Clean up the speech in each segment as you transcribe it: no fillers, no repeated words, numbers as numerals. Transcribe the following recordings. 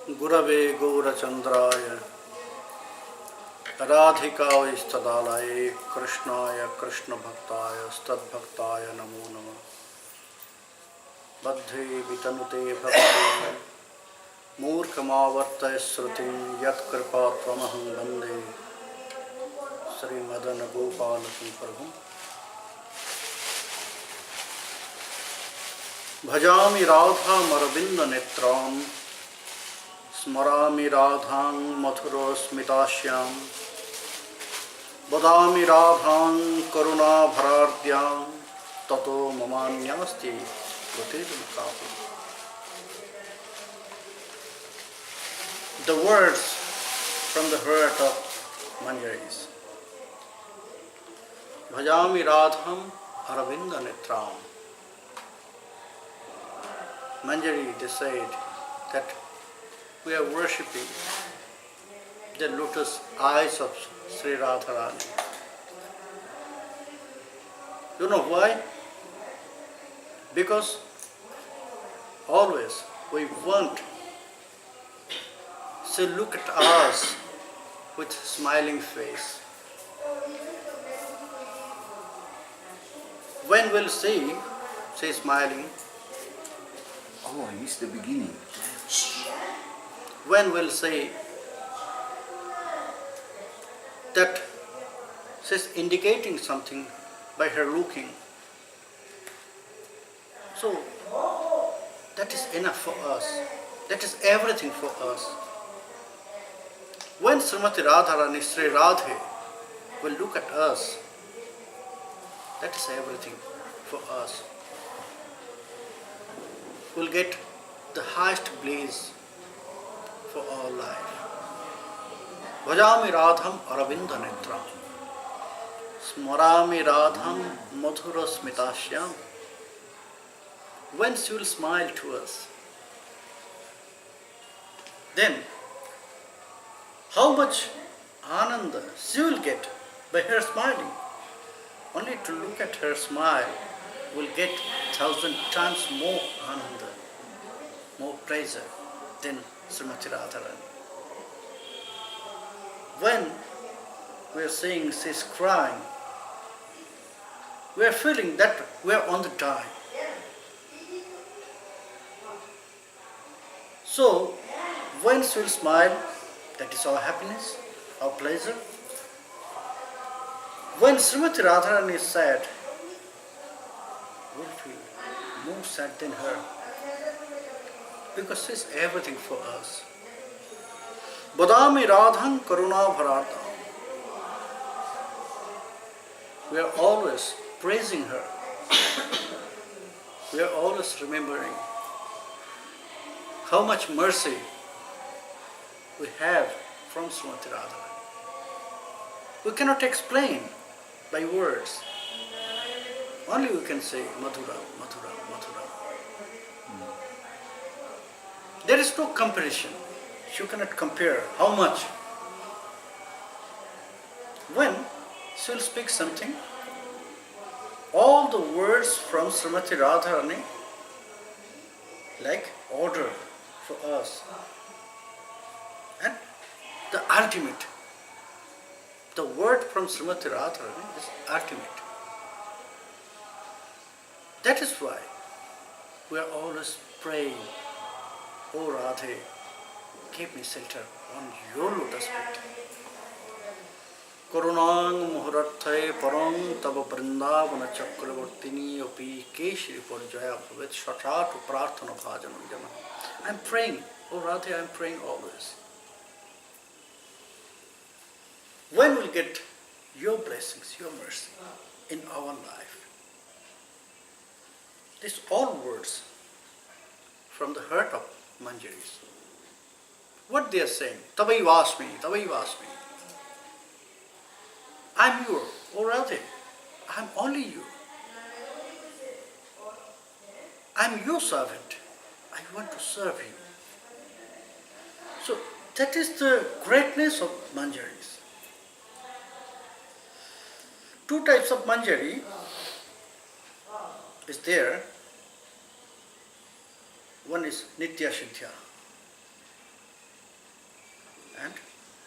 गुरवे गौरचन्द्राय राधिकायै कृष्णाय कृष्णभक्ताय स्तद्भक्ताय नमो नमः। बद्धे वितनुते भक्ति मूर्खमावर्तय श्रुतिं यत्कृपात्वमहं वन्दे श्रीमदनगोपालकं प्रभुम्। भजामि राधामरविन्दनेत्रां स्मरामि राधां मधुरस्मितास्यां वदामि राधां करुणाभरार्द्यां ततो ममान्यास्ति गतिर्नकापि। The words from the heart of Manjaris. Bhajami Radham Aravindanetram. Manjari, they said that we are worshipping the lotus eyes of Sri Radharani. You know why? Because always we want to look at us with smiling face. When we'll see, say smiling. Oh, I missed the beginning. When we'll say that she's indicating something by her looking. So that is enough for us. That is everything for us. When Srimati Radharani, Sri Radhe will look at us, that is everything for us. We'll get the highest bliss for all life. Bhajami Radham Aravindanetram Smarami Radham Madhura Smitasyam. When she will smile to us, then how much ananda she will get by her smiling. Only to look at her smile will get 1,000 times more ananda, more pleasure than Srimati Radharani. When we are saying she's crying, we are feeling that we are on the die. So when she will smile, that is our happiness, our pleasure. When Srimati Radharani is sad, we will feel more sad than her, because she is everything for us. Badami Radham Karuna Bharata. We are always praising her. We are always remembering how much mercy we have from Srimati Radharani. We cannot explain by words. Only we can say Madhura, Madhura, Madhura. There is no comparison. You cannot compare how much. When she will speak something, all the words from Srimati Radharani like order for us. And the ultimate, the word from Srimati Radharani is ultimate. That is why we are always praying, O Radhe, keep me shelter on your lotus feet. Karunang muhuratthai parang tava vrindavana chakravartini api keshri parjaya bhavet shatatu prarthana bhajanam jana. I am praying, O Radhe, I am praying always. When will we get your blessings, your mercy in our life? These all words from the heart of Manjaris. What they are saying? Tavaivasmi, Tavaivasmi. I am your, O Radhe, I am only you. I am your servant. I want to serve you. So that is the greatness of Manjaris. Two types of Manjari is there. One is Nitya Siddhya. and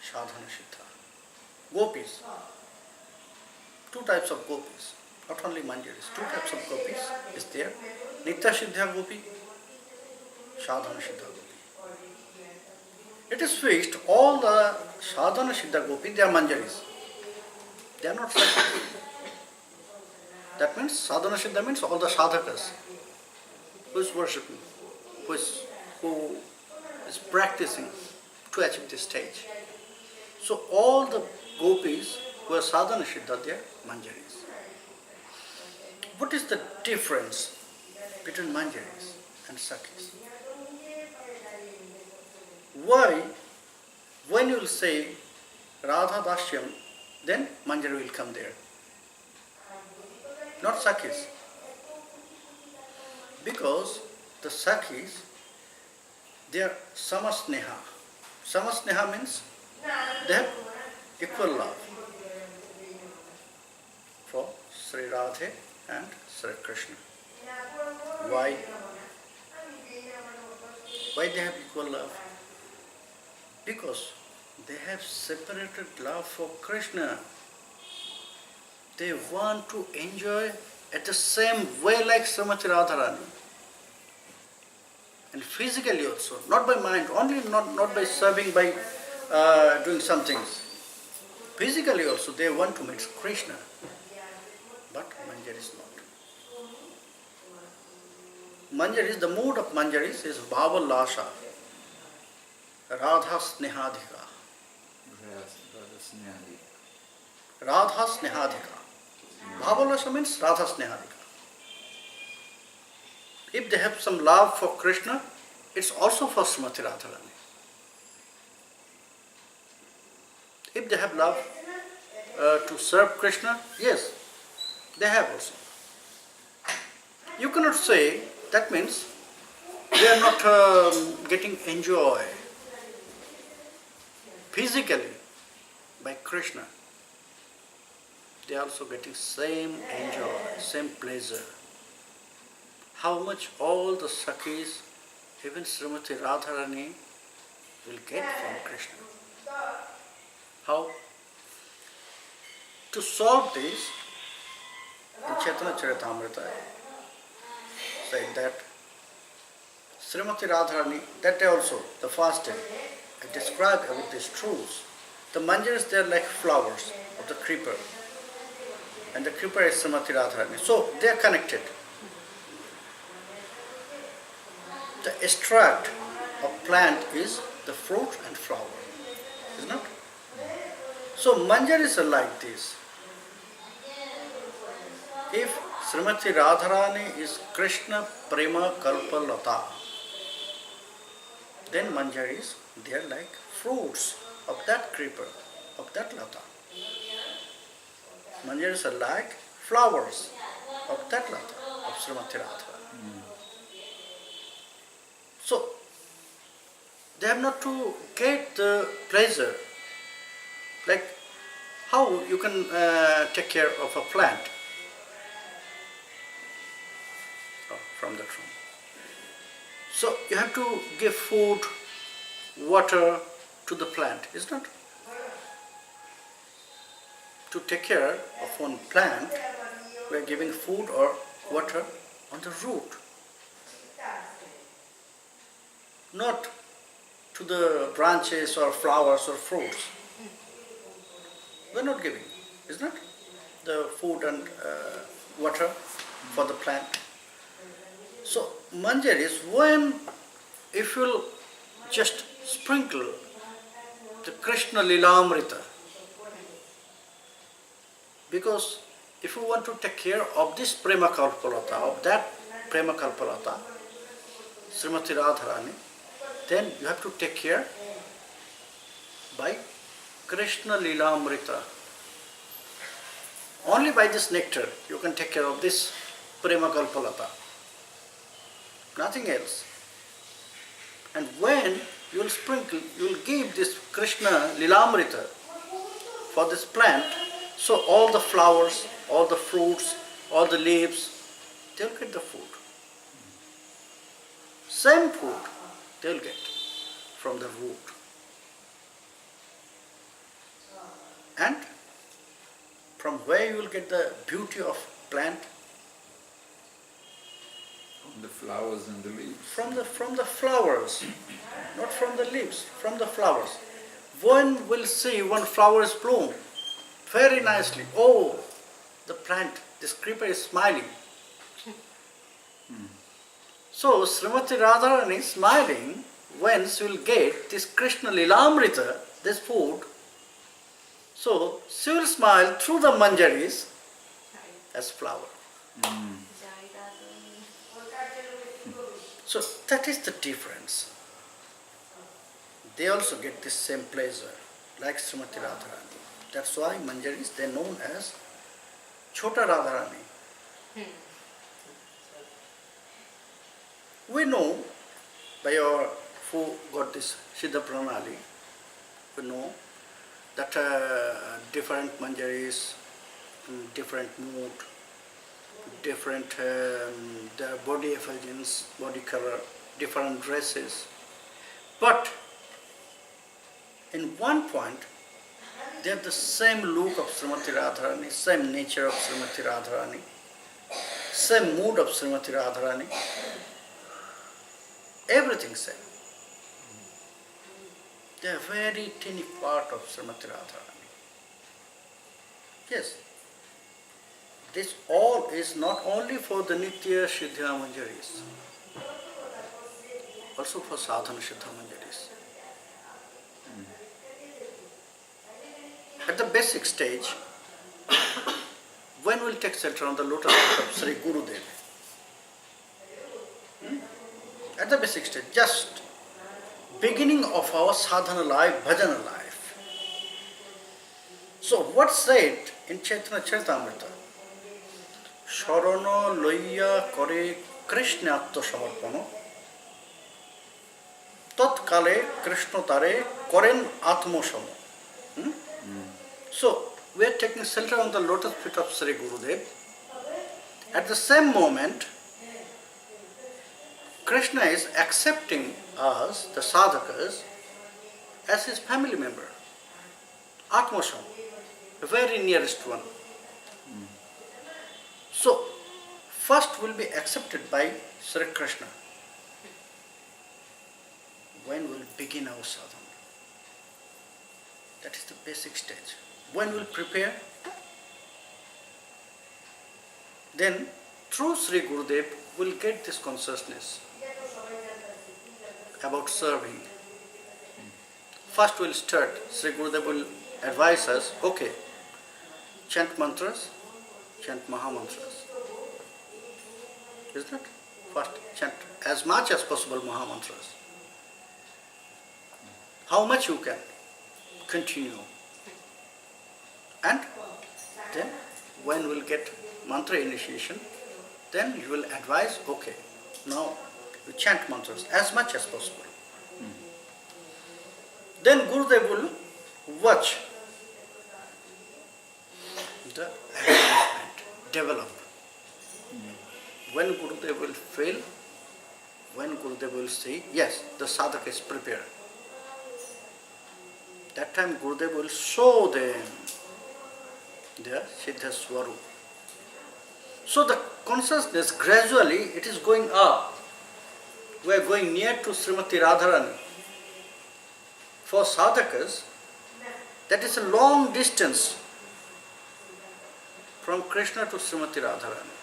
Sadhana Siddha. Gopis, two types of gopis, not only Manjaris, two types of gopis is there. Nitya Siddha Gopi, Sadhana Siddha Gopi. It is fixed, all the Sadhana Siddha Gopi, they are Manjaris. They are not Sakis. That means Sadhana Siddha means all the sadhakas who is worshipping, who is practicing to achieve this stage. So all the gopis who are Sadhana Siddha, they are Manjaris. What is the difference between Manjaris and Sakis? Why, when you will say Radha Dasyam, then Manjari will come there, not Sakis? Because the Sakis, they are Samasneha. Samasneha means they have equal love for Sri Radhe and Sri Krishna. Why? Why they have equal love? Because they have separated love for Krishna. They want to enjoy at the same way like Srimati Radharani. And physically also, not by mind, only not by serving, by doing some things. Physically also they want to meet Krishna. But Manjaris not. Manjaris, the mood of Manjaris is Bhava Lasha, Radha Snehadhika. Radha Snehadhika. Bhava Lasha means Radha Snehadhika. If they have some love for Krishna, it's also for Srimati Radharani. If they have love to serve Krishna, yes, they have also. You cannot say that means they are not getting enjoy physically by Krishna. They are also getting same enjoy, same pleasure. How much all the Sakis, even Srimati Radharani, will get from Krishna. How? To solve this, in Chaitanya Charitamrita said that Srimati Radharani, that day also, the first day, I described about these truths. The Manjaris, they are like flowers of the creeper. And the creeper is Srimati Radharani. So they are connected. The extract of plant is the fruit and flower, is not? So Manjaris are like this. If Srimati Radharani is Krishna Prema Kalpalata, then Manjaris, they are like fruits of that creeper, of that lata. Manjaris are like flowers of that lata, of Srimati Radharani. So, they have not to get the pleasure. Like how you can take care of a plant from the tree. So, you have to give food, water to the plant, isn't it? To take care of one plant, we are giving food or water on the root. Not to the branches or flowers or fruits. We are not giving, isn't it? The food and water for the plant. So, Manjaris, if you will just sprinkle the Krishna Lilamrita, because if you want to take care of this Prema Kalpalata, of that Prema Kalpalata, Srimati Radharani, then you have to take care by Krishna Lilamrita. Only by this nectar you can take care of this Prema Kalpalata. Nothing else. And when you will sprinkle, you will give this Krishna Lilamrita for this plant, so all the flowers, all the fruits, all the leaves, they will get the food. Same food they will get from the root. where you will get the beauty of plant? From the flowers and the leaves. From the flowers, not from the leaves, from the flowers. One will see one flower is bloom very nicely. Oh, the plant, this creeper is smiling. So Srimati Radharani is smiling when she will get this Krishna Lilamrita, this food. So she will smile through the manjaris as flower. So that is the difference. They also get this same pleasure like Srimati Radharani. That's why manjaris, they are known as Chota Radharani. We know by our who got this Siddha Pranali, we know that different manjaris, different mood, different their body effulgence, body color, different dresses. But in one point, they have the same look of Srimati Radharani, same nature of Srimati Radharani, same mood of Srimati Radharani. Everything same. They are very tiny part of Srimati Radharani. Yes. This all is not only for the Nitya Siddha Manjaris, also for Sadhana Siddha Manjaris. At the basic stage, when we'll take shelter on the lotus feet of Sri Gurudev, at the basic stage, just beginning of our sadhana life, bhajana life. So what's said in Chaitanya Charitamrita? Sharana loya kare Krishna atma samarpana tat kale Krishna tare koren atma samo. So we are taking shelter on the lotus feet of Sri Gurudev. At the same moment, Krishna is accepting us, the sadhakas, as his family member. Atmasam, the very nearest one. So, first will be accepted by Sri Krishna. When will begin our sadhana? That is the basic stage. When will prepare? Then, through Sri Gurudev, we'll get this consciousness about serving. First we'll start, Sri Gurudev will advise us, okay, chant mantras, chant mahamantras. Isn't it? First chant as much as possible mahamantras. How much you can continue. And then when we'll get mantra initiation, then you will advise, okay, now you chant mantras as much as possible. Then Gurudev will watch the advancement, develop. When Gurudev will fail, when Gurudev will say, yes, the sadhaka is prepared, that time Gurudev will show them their Siddha Swarup. So the consciousness gradually it is going up. We are going near to Srimati Radharani. For sadhakas, that is a long distance from Krishna to Srimati Radharani.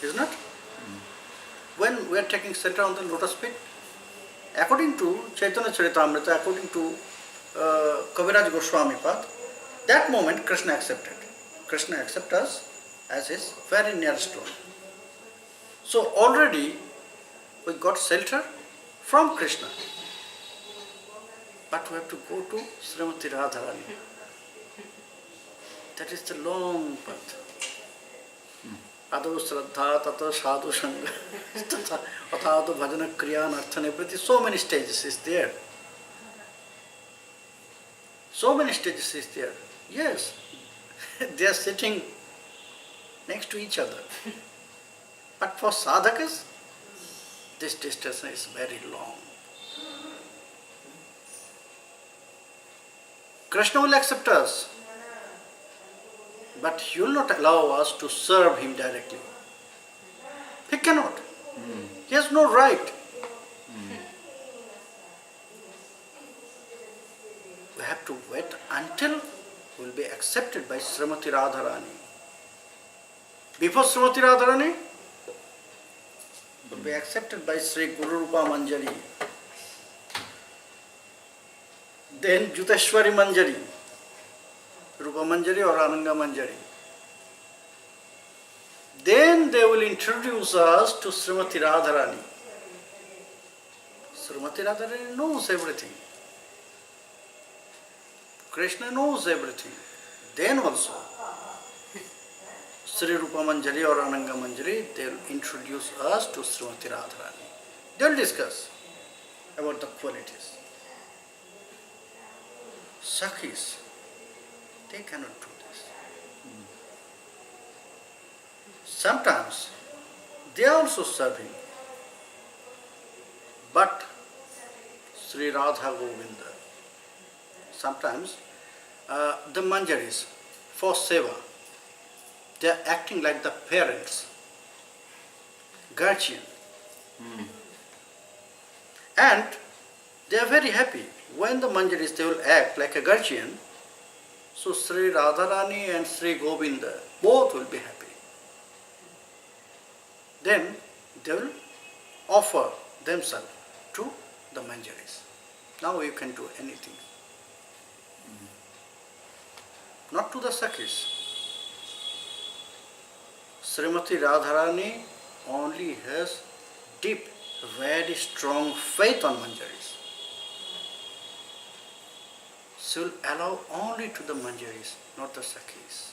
Isn't it? When we are taking shelter on the lotus feet, according to Chaitanya Charitamrita, according to Kaviraj Goswami Pad, that moment Krishna accepted. Krishna accepted us as his very nearest one. So already we got shelter from Krishna. But we have to go to Srimati Radharani. That is the long path. Ado Shraddha, Tata Sadhu Sangha, Atado Bhajana Kriya Narthanepati, so many stages is there. So many stages is there. Yes, they are sitting next to each other. But for sadhakas, this distance is very long. Krishna will accept us, but he will not allow us to serve him directly. He cannot. He has no right. We have to wait until we will be accepted by Srimati Radharani. Before Srimati Radharani, will be accepted by Sri Guru Rupa Manjari. Then Juteshwari Manjari, Rupa Manjari or Ananga Manjari. Then they will introduce us to Srimati Radharani. Srimati Radharani knows everything. Krishna knows everything. Then also, Sri Rupa Manjari or Ananga Manjari, they will introduce us to Srimati Radharani. They will discuss about the qualities. Sakhis, they cannot do this. Sometimes they are also serving, but Sri Radha Govinda. Sometimes the Manjaris for seva, they are acting like the parents, guardian. And they are very happy. When the Manjaris, they will act like a guardian, so Sri Radharani and Sri Govinda, both will be happy. Then they will offer themselves to the Manjaris. Now you can do anything. Not to the Sakhis. Srimati Radharani only has deep, very strong faith on Manjaris. She will allow only to the Manjaris, not the Sakhis.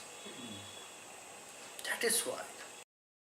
That is why